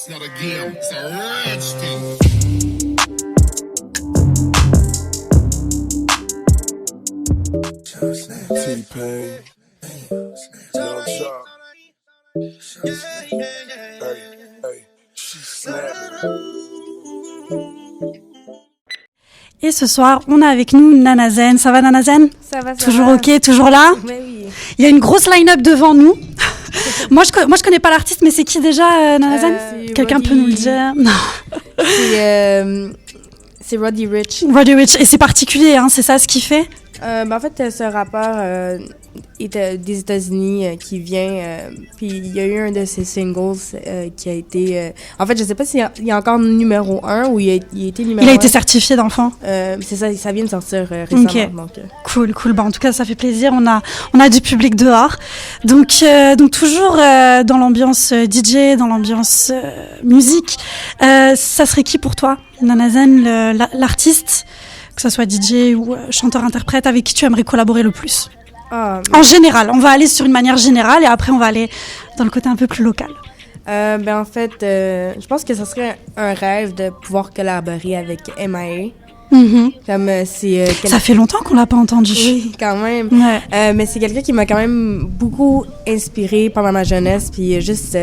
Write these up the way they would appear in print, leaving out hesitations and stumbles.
It's not a game, it's a rich thing. T-Pain, Young Chop. Hey, she snapping. Et ce soir, on a avec nous Nana Zen. Ça va Nana Zen ? Ça va, ça toujours va. ok, toujours là ? Mais oui. Il y a une grosse line-up devant nous. moi, je connais pas l'artiste, mais c'est qui déjà Nana Zen ? Quelqu'un peut nous le dire ? Non. C'est Roddy Ricch. Roddy Ricch. Et c'est particulier, hein, c'est ça ce qu'il fait ? En fait, ce rappeur des États-Unis qui vient, puis il y a eu un de ses singles qui a été... en fait, je sais pas s'il y a encore numéro 1 ou il a été numéro 1. Il a été certifié dans le fond. C'est ça vient de sortir récemment. Okay. Donc, Cool. Bah, en tout cas, ça fait plaisir. On a du public dehors. Donc toujours dans l'ambiance DJ, dans l'ambiance musique. Ça serait qui pour toi, Nana Zen, l'artiste, que ce soit DJ ou chanteur-interprète, avec qui tu aimerais collaborer le plus ? En général, on va aller sur une manière générale et après on va aller dans le côté un peu plus local. en fait, je pense que ça serait un rêve de pouvoir collaborer avec M.I.A. Comme Ça fait longtemps qu'on l'a pas entendu. Oui, quand même. Ouais. Mais c'est quelqu'un qui m'a quand même beaucoup inspirée pendant ma jeunesse, puis juste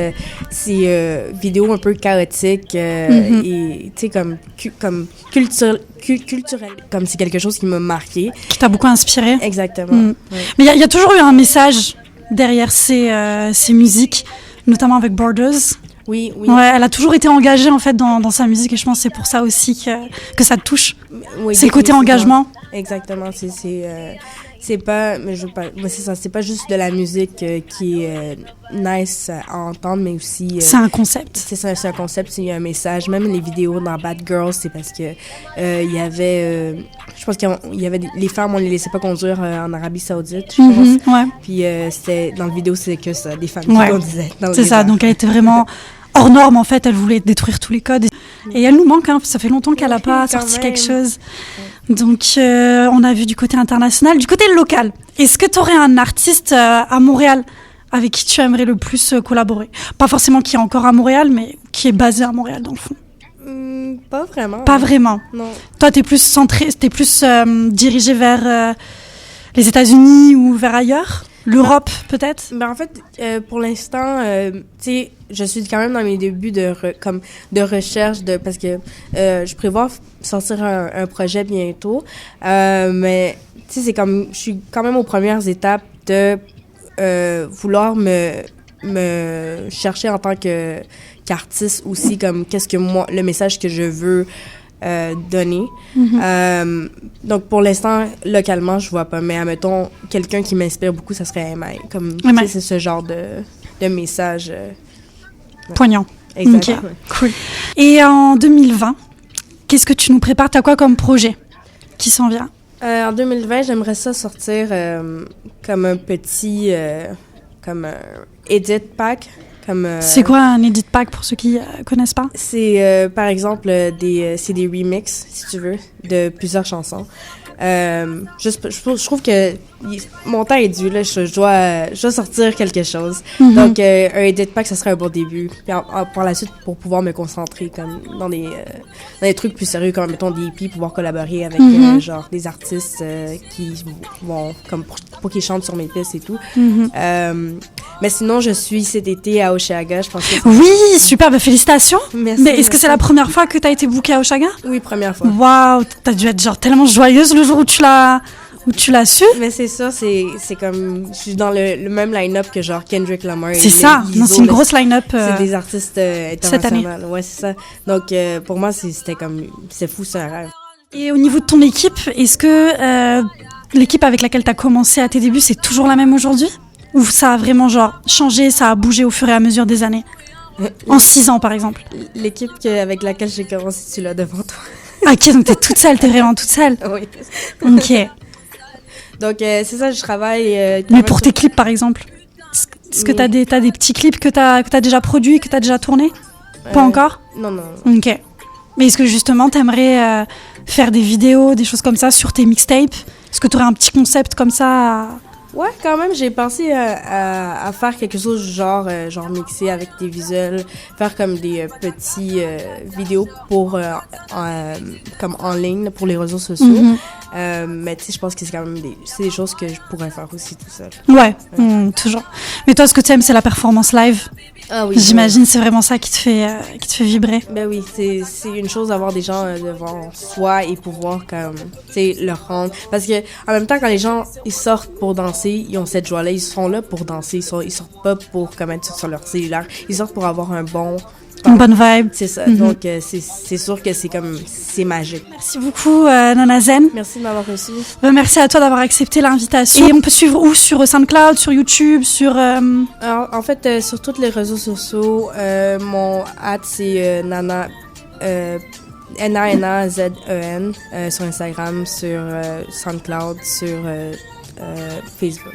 ces vidéos un peu chaotiques et tu sais comme culturel, comme c'est quelque chose qui m'a marqué. Qui t'a beaucoup inspiré. Exactement. Ouais. Mais il y a toujours eu un message derrière ces musiques, notamment avec Borders. Oui. Ouais, elle a toujours été engagée en fait dans sa musique et je pense que c'est pour ça aussi que ça te touche. Oui, c'est le côté engagement. Exactement, c'est pas, mais je veux pas, c'est ça, c'est pas juste de la musique qui est nice à entendre, mais aussi c'est un concept. C'est ça, c'est un concept, il y a un message. Même les vidéos dans Bad Girls, c'est parce que il y avait, je pense qu'il y avait les femmes, on les laissait pas conduire en Arabie Saoudite, je pense. Ouais. Puis c'était dans la vidéo, c'est que ça, des femmes qui conduisaient. C'est ça, donc elle était vraiment hors norme en fait, elle voulait détruire tous les codes. Et elle nous manque, hein, ça fait longtemps qu'elle a pas sorti quelque chose. Donc on a vu du côté international, du côté local. Est-ce que tu aurais un artiste à Montréal avec qui tu aimerais le plus collaborer ? Pas forcément qui est encore à Montréal, mais qui est basé à Montréal dans le fond. Pas vraiment. Pas vraiment. Non. Toi, t'es plus dirigé vers les États-Unis ou vers ailleurs ? L'Europe, peut-être? En fait, pour l'instant, tu sais, je suis quand même dans mes débuts de recherche, parce que je prévois sortir un projet bientôt. Mais, tu sais, c'est comme, je suis quand même aux premières étapes de vouloir me chercher en tant qu'artiste aussi, comme qu'est-ce que moi, le message que je veux donner. Donc, pour l'instant, localement, je vois pas. Mais, admettons, quelqu'un qui m'inspire beaucoup, ça serait MI. Comme, tu sais, c'est ce genre de message. Poignant. Exactement. Okay. Cool. Et en 2020, qu'est-ce que tu nous prépares? T'as quoi comme projet qui s'en vient? En 2020, j'aimerais ça sortir comme un petit... comme un edit pack. C'est quoi un edit pack pour ceux qui connaissent pas? C'est par exemple c'est des remixes, si tu veux, de plusieurs chansons. Je trouve que mon temps est dû, là, je dois sortir quelque chose. Donc un edit pack, ça serait un bon début. Puis par la suite, pour pouvoir me concentrer comme dans des trucs plus sérieux, comme mettons des EP, pouvoir collaborer avec genre des artistes qui vont comme pour qu'ils chantent sur mes pistes et tout. Mais sinon, je suis cet été à Osheaga, je pense que oui, super, bah félicitations. Merci. Mais est-ce que c'est la première fois que t'as été bookée à Osheaga? Oui, première fois. Waouh, t'as dû être genre tellement joyeuse le jour où tu l'as su. Mais c'est ça, c'est comme je suis dans le même line-up que genre Kendrick Lamar. C'est ça, non, c'est une grosse line-up. C'est des artistes internationaux. Cette année. Ouais, c'est ça. Donc pour moi, c'était comme c'est fou, c'est un rêve. Et au niveau de ton équipe, est-ce que l'équipe avec laquelle t'as commencé à tes débuts, c'est toujours la même aujourd'hui? Ou ça a vraiment genre changé, ça a bougé au fur et à mesure des années? En 6 ans, par exemple. L'équipe avec laquelle j'ai commencé, tu l'as devant toi. Ok, donc t'es toute seule, t'es vraiment toute seule? Oui. Ok. Donc, c'est ça, je travaille... Mais pour tes clips, par exemple, est-ce que t'as des petits clips que t'as déjà produits, que t'as déjà tournés? Pas encore? Non. Ok. Mais est-ce que justement, t'aimerais faire des vidéos, des choses comme ça sur tes mixtapes? Est-ce que t'aurais un petit concept comme ça Ouais, quand même, j'ai pensé à faire quelque chose genre mixé avec des visuels, faire comme des petits vidéos pour comme en ligne pour les réseaux sociaux. Mais tu sais, je pense que c'est quand même des choses que je pourrais faire aussi tout seul. Ouais, toujours. Mais toi, ce que tu aimes, c'est la performance live. Ah oui. J'imagine, c'est vraiment ça qui te fait vibrer. Ben oui, c'est une chose d'avoir des gens devant soi et pouvoir comme tu sais leur rendre parce que en même temps quand les gens ils sortent pour danser, ils ont cette joie-là, ils sont là pour danser, ils sortent pas pour comme être sur leur cellulaire, ils sortent pour avoir un bon Une bonne vibe. c'est ça. Donc c'est sûr que c'est magique. Merci beaucoup, Nana Zen. Merci de m'avoir reçu. Merci à toi d'avoir accepté l'invitation. Et on peut suivre où? Sur SoundCloud, sur YouTube, sur... Alors, en fait, sur tous les réseaux sociaux, mon c'est Nana, N-A-N-A-Z-E-N, sur Instagram, sur SoundCloud, sur Facebook.